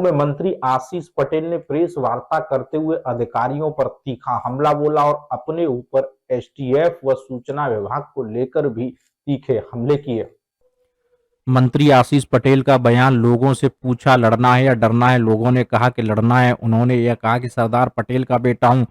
में मंत्री आशीष पटेल ने प्रेस वार्ता करते हुए अधिकारियों पर तीखा हमला बोला और अपने ऊपर एसटीएफ व सूचना विभाग को लेकर भी तीखे हमले किए। मंत्री आशीष पटेल का बयान, लोगों से पूछा लड़ना है या डरना है, लोगों ने कहा कि लड़ना है। उन्होंने यह कहा कि सरदार पटेल का बेटा हूं,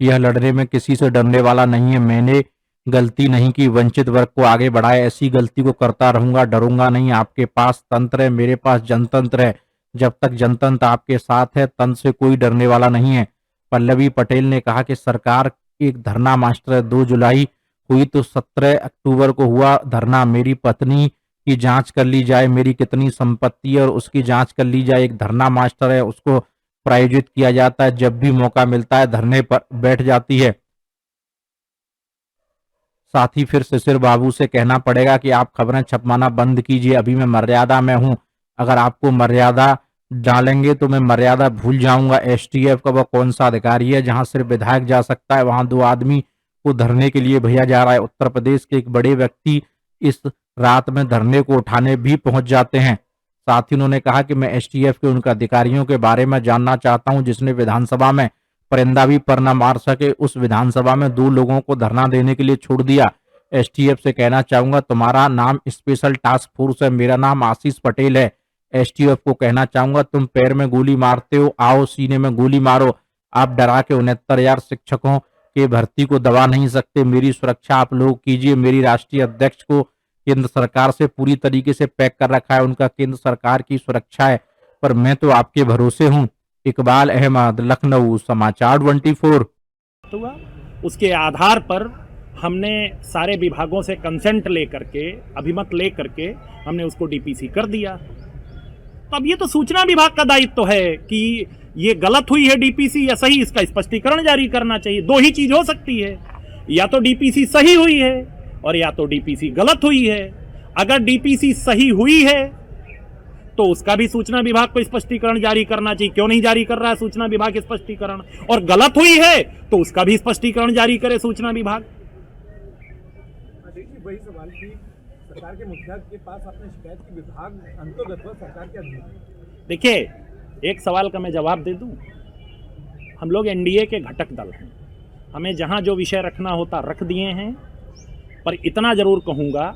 यह लड़ने में किसी से डरने वाला नहीं है। मैंने गलती नहीं की, वंचित वर्ग को आगे बढ़ाया, ऐसी गलती को करता रहूंगा, डरूंगा नहीं। आपके पास तंत्र है, मेरे पास जनतंत्र है। जब तक जनतंत्र आपके साथ है, तंत्र से कोई डरने वाला नहीं है। पल्लवी पटेल ने कहा कि सरकार एक धरना मास्टर है। 2 जुलाई हुई तो 17 अक्टूबर को हुआ धरना। मेरी पत्नी की जांच कर ली जाए, मेरी कितनी संपत्ति है और उसकी जांच कर ली जाए। एक धरना मास्टर है, उसको प्रायोजित किया जाता है, जब भी मौका मिलता है धरने पर बैठ जाती है। साथ ही फिर शिशिर बाबू से कहना पड़ेगा कि आप खबरें छपवाना बंद कीजिए, अभी मैं मर्यादा में हूं। अगर आपको मर्यादा डालेंगे तो मैं मर्यादा भूल जाऊंगा। एसटीएफ का वह कौन सा अधिकारी है जहां सिर्फ विधायक जा सकता है, वहां 2 आदमी को धरने के लिए भेजा जा रहा है। उत्तर प्रदेश के एक बड़े व्यक्ति इस रात में धरने को उठाने भी पहुंच जाते हैं। साथ ही उन्होंने कहा कि मैं एसटीएफ के उनके अधिकारियों के बारे में जानना चाहता हूं, जिसने विधानसभा में परिंदा भी पर न मार सके, उस विधानसभा में 2 लोगों को धरना देने के लिए छोड़ दिया। एसटीएफ से कहना चाहूंगा, तुम्हारा नाम स्पेशल टास्क फोर्स है, मेरा नाम आशीष पटेल है। एसटीएफ को कहना चाहूंगा, तुम पैर में गोली मारते हो, आओ सीने में गोली मारो। आप डरा के 69,000 शिक्षकों के भर्ती को दबा नहीं सकते। मेरी सुरक्षा आप लोग कीजिए। मेरी राष्ट्रीय अध्यक्ष को केंद्र सरकार से पूरी तरीके से पैक कर रखा है, उनका केंद्र सरकार की सुरक्षा है, पर मैं तो आपके भरोसे हूं। इकबाल अहमद, लखनऊ, समाचार 24। उसके आधार पर हमने सारे विभागों से कंसेंट लेकर के, अभिमत लेकर के हमने उसको डीपीसी कर दिया। तो अब ये तो सूचना विभाग का दायित्व है कि ये गलत हुई है डीपीसी या सही, इसका स्पष्टीकरण जारी करना चाहिए। 2 ही चीज हो सकती है, या तो डीपीसी सही हुई है और या तो डीपीसी गलत हुई है। अगर डीपीसी सही हुई है तो उसका भी सूचना विभाग को स्पष्टीकरण जारी करना चाहिए। क्यों नहीं जारी कर रहा है सूचना विभाग स्पष्टीकरण? और गलत हुई है तो उसका भी स्पष्टीकरण जारी करे सूचना विभाग। वही सवाल की सरकार के मुखिया के पास आपने शिकायत की, विभाग अंतर्गत सरकार के अधीन। देखिए, एक सवाल का मैं जवाब दे दूं। हम लोग एनडीए के घटक दल हैं, हमें जहां जो विषय रखना होता रख दिए हैं, पर इतना जरूर कहूंगा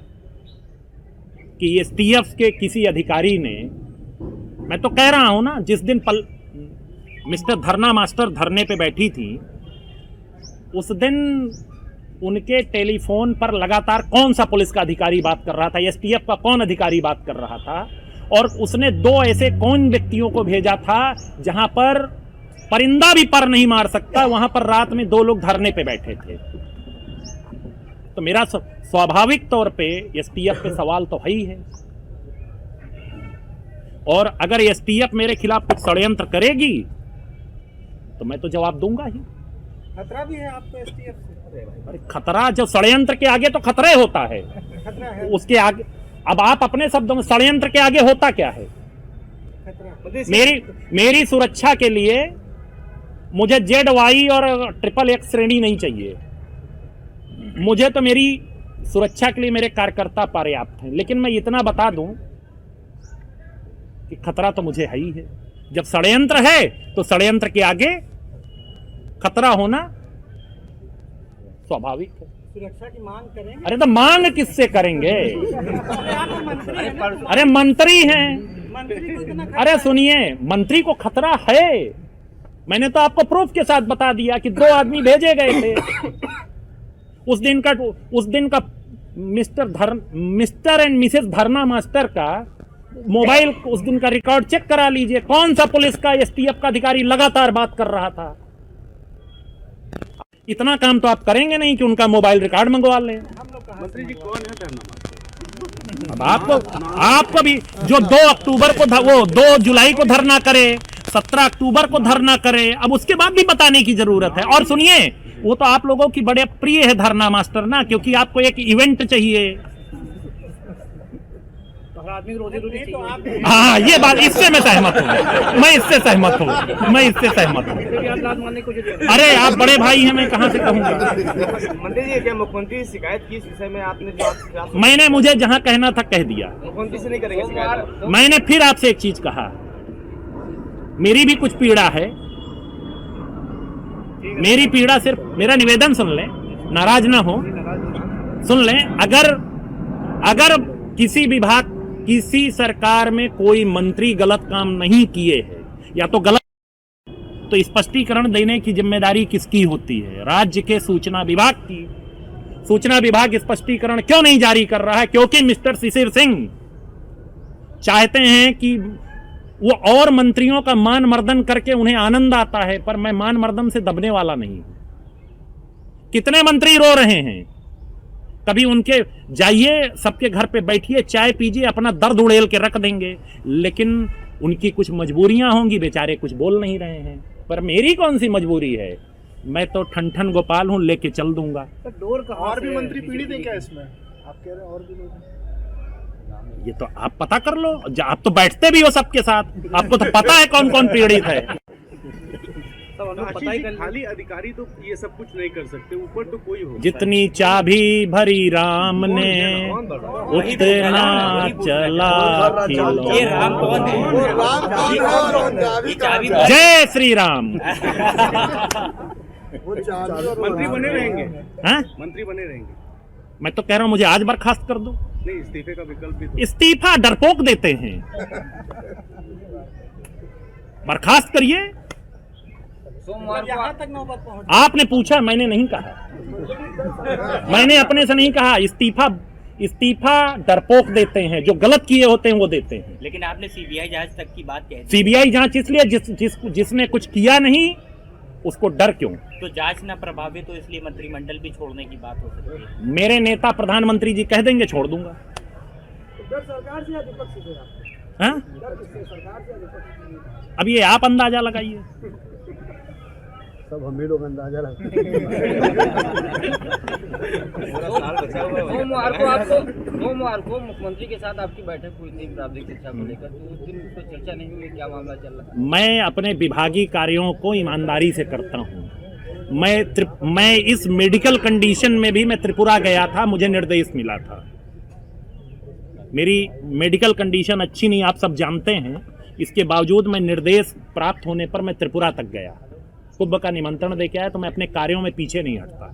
कि एसटीएफ के किसी अधिकारी ने, मैं तो कह रहा हूं ना, जिस दिन मिस्टर धरना मास्टर धरने पे बैठी थी, उस दिन उनके टेलीफोन पर लगातार कौन सा पुलिस का अधिकारी बात कर रहा था, एसटीएफ का कौन अधिकारी बात कर रहा था, और उसने 2 ऐसे कौन व्यक्तियों को भेजा था जहां पर परिंदा भी पर नहीं मार सकता, वहां पर रात में 2 लोग धरने पे बैठे थे। तो मेरा स्वाभाविक तौर पे एसटीएफ पे सवाल तो है ही है। और अगर एसटीएफ मेरे खिलाफ कुछ षड्यंत्र करेगी तो मैं तो जवाब दूंगा ही। खतरा भी है आपको एसटीएफ से? अरे खतरा, जो षड्यंत्र के आगे तो खतरा ही होता है, खतरा है उसके आगे। अब आप अपने शब्दों में, षड्यंत्र के आगे होता क्या है? मेरी सुरक्षा के लिए मुझे ZY और XXX श्रेणी नहीं चाहिए। मुझे तो मेरी सुरक्षा के लिए मेरे कार्यकर्ता पर्याप्त हैं। लेकिन मैं इतना बता दूं कि खतरा तो मुझे है ही है। जब षड्यंत्र है तो षड्यंत्र के आगे खतरा होना स्वाभाविक है। सुरक्षा की मांग करेंगे? अरे तो मांग किससे करेंगे? अरे मंत्री हैं। अरे सुनिए, मंत्री को खतरा है। मैंने तो आपको प्रूफ के साथ बता दिया कि 2 आदमी भेजे गए थे। उस दिन का मिस्टर एंड मिसेस धरना मास्टर का मोबाइल, उस दिन का रिकॉर्ड चेक करा लीजिए। कौन सा पुलिस का एसटीएफ का अधिकारी लगातार बात कर रहा था। इतना काम तो आप करेंगे नहीं कि उनका मोबाइल रिकॉर्ड मंगवा लें। मंत्री जी कौन है धरना? अब आपको भी जो 2 अक्टूबर को वो 2 जुलाई को धरना करे, 17 अक्टूबर को धरना करे, अब उसके बाद भी बताने की जरूरत है। और सुनिए, वो तो आप लोगों की बड़े प्रिय है धरना मास्टर ना, क्योंकि आपको एक इवेंट चाहिए। हाँ, ये बात, इससे मैं सहमत हूँ। मैं इससे सहमत हूँ। अरे आप बड़े भाई हैं, मैं कहाँ से कहूँगा। मंत्री जी, क्या मुख्यमंत्री शिकायत की इस विषय में आपने? जो मैंने मुझे जहाँ कहना था कह दिया। मुख्यमंत्री से नहीं करेंगे शिकायत? मैंने फिर आपसे एक चीज कहा मेरी भी कुछ पीड़ा है, मेरी पीड़ा सिर्फ, मेरा निवेदन सुन लें, नाराज ना हो, सुन लें। अगर किसी विभाग, किसी सरकार में कोई मंत्री गलत काम नहीं किए हैं या तो गलत, तो स्पष्टीकरण देने की जिम्मेदारी किसकी होती है? राज्य के सूचना विभाग की। सूचना विभाग स्पष्टीकरण क्यों नहीं जारी कर रहा है? क्योंकि मिस्टर शिशिर सिंह चाहते हैं कि वो और मंत्रियों का मान मर्दन करके उन्हें आनंद आता है, पर मैं मान मर्दन से दबने वाला नहीं हूं। कितने मंत्री रो रहे हैं, कभी उनके जाइए, सबके घर पे बैठिए, चाय पीजिए, अपना दर्द उड़ेल के रख देंगे, लेकिन उनकी कुछ मजबूरियां होंगी, बेचारे कुछ बोल नहीं रहे हैं। पर मेरी कौन सी मजबूरी है? मैं तो ठन गोपाल हूं, लेके चल दूंगा। और भी मंत्री पीड़ित हैं क्या इसमें? आप कह रहे हैं और भी लोग? ये तो आप पता कर लो, आप तो बैठते भी हो सबके साथ, आपको तो पता है कौन कौन पीड़ित है। खाली अधिकारी तो ये सब कुछ नहीं कर सकते, ऊपर तो कोई हो। जितनी चाबी भरी राम ने उतना चला खिलौना। ये राम कौन है? जय श्री राम। मंत्री बने रहेंगे? हाँ? मंत्री बने रहेंगे? मैं तो कह रहा हूं मुझे आज बर्खास्त कर दो। नहीं, इस्तीफे का विकल्प भी तो। इस्तीफा डरपोक देते हैं, बर्खास्त करिए। सोमवार को आपने पूछा, मैंने नहीं कहा, मैंने अपने से नहीं कहा। इस्तीफा डरपोक देते हैं, जो गलत किए होते हैं वो देते हैं। लेकिन आपने सीबीआई जांच तक की बात कह दी। सीबीआई जांच इसलिए जिसने कुछ किया नहीं उसको डर क्यों? तो जांच न प्रभावित हो इसलिए मंत्रिमंडल भी छोड़ने की बात हो सकती है। मेरे नेता प्रधानमंत्री जी कह देंगे छोड़ दूंगा। सरकार से या विपक्ष से? हाँ? सरकार से या विपक्ष? अब ये आप अंदाजा लगाइए। सब हम ही लोग अंदाजा लगाते सोमवार को मुख्यमंत्री के साथ आपकी बैठक हुई थी प्रारंभिक शिक्षा को लेकर, तो उस दिन तो चर्चा नहीं हुई, क्या मामला चल रहा है? मैं अपने विभागीय कार्यों को ईमानदारी से करता हूं। मैं इस मेडिकल कंडीशन में भी मैं त्रिपुरा गया था, मुझे निर्देश मिला था। मेरी मेडिकल कंडीशन अच्छी नहीं, आप सब जानते हैं, इसके बावजूद मैं निर्देश प्राप्त होने पर मैं त्रिपुरा तक गया, कुंभ का निमंत्रण दे के आया। तो मैं अपने कार्यों में पीछे नहीं हटता।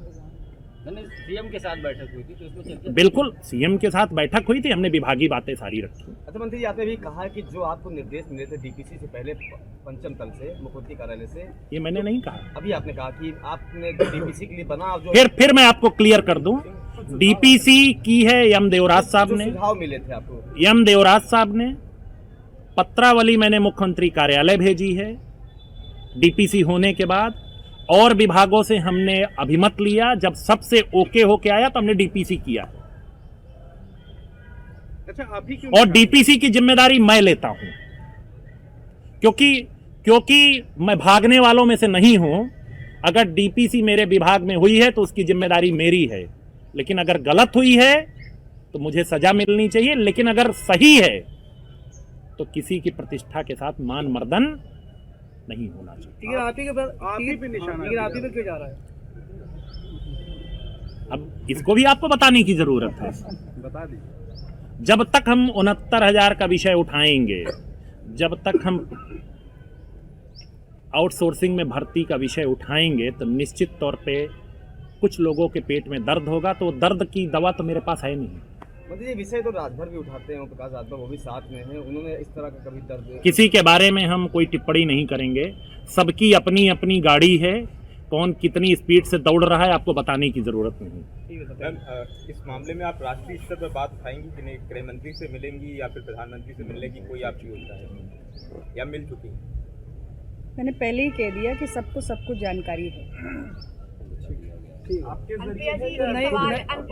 सीएम के साथ बैठक हुई थी तो इसमें चर्चा? बिल्कुल, सीएम के साथ बैठक हुई थी, हमने विभागीय बातें सारी रखी। अच्छा मंत्री जी, आपने भी कहा कि जो आपको निर्देश मिले थे डीपीसी से पहले, पंचम तल से, मुख्यमंत्री कार्यालय से, ये मैंने नहीं कहा। अभी आपने कहा कि आपने डीपीसी के लिए बना जो फिर मैं आपको क्लियर कर दूं, डीपीसी की है यम देवराज साहब ने, सुझाव मिले थे आपको। यम देवराज साहब ने पत्रावली मैंने मुख्यमंत्री कार्यालय भेजी है डीपीसी होने के बाद, और विभागों से हमने अभिमत लिया। जब सबसे ओके होके आया तो हमने डीपीसी किया। अच्छा, अभी क्यों? और डीपीसी की जिम्मेदारी मैं लेता हूं, क्योंकि मैं भागने वालों में से नहीं हूं। अगर डीपीसी मेरे विभाग में हुई है तो उसकी जिम्मेदारी मेरी है, लेकिन अगर गलत हुई है तो मुझे सजा मिलनी चाहिए। लेकिन अगर सही है तो किसी की प्रतिष्ठा के साथ मान मर्दन नहीं होना चाहिए। आप ही पे निशाना, आप ही पे क्यों जा रहा है? अब इसको भी आपको बताने की जरूरत है। बता दीजिए। जब तक हम 69,000 का विषय उठाएंगे, जब तक हम आउटसोर्सिंग में भर्ती का विषय उठाएंगे, तो निश्चित तौर पे कुछ लोगों के पेट में दर्द होगा। तो दर्द की दवा तो मेरे पास है नहीं। मंत्री जी, विषय तो राजभर भी उठाते हैं, प्रकाश राजभर वो भी साथ में हैं, उन्होंने इस तरह का कभी दर्द? किसी के बारे में हम कोई टिप्पणी नहीं करेंगे। सबकी अपनी अपनी गाड़ी है, कौन कितनी स्पीड से दौड़ रहा है आपको बताने की जरूरत नहीं। इस मामले में आप राष्ट्रीय स्तर पर बात उठाएंगी कि नहीं? गृह मंत्री से मिलेंगी या फिर प्रधानमंत्री से मिलने की कोई आपकी योजना है या मिल चुकी है? मैंने पहले ही कह दिया कि सबको सब कुछ जानकारी है। आपके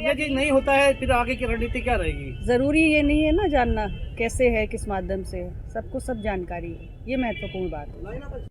जरिए नहीं होता है, फिर आगे की रणनीति क्या रहेगी? ज़रूरी ये नहीं है ना जानना कैसे है, किस माध्यम से है, सबको सब जानकारी है, ये महत्वपूर्ण बात है।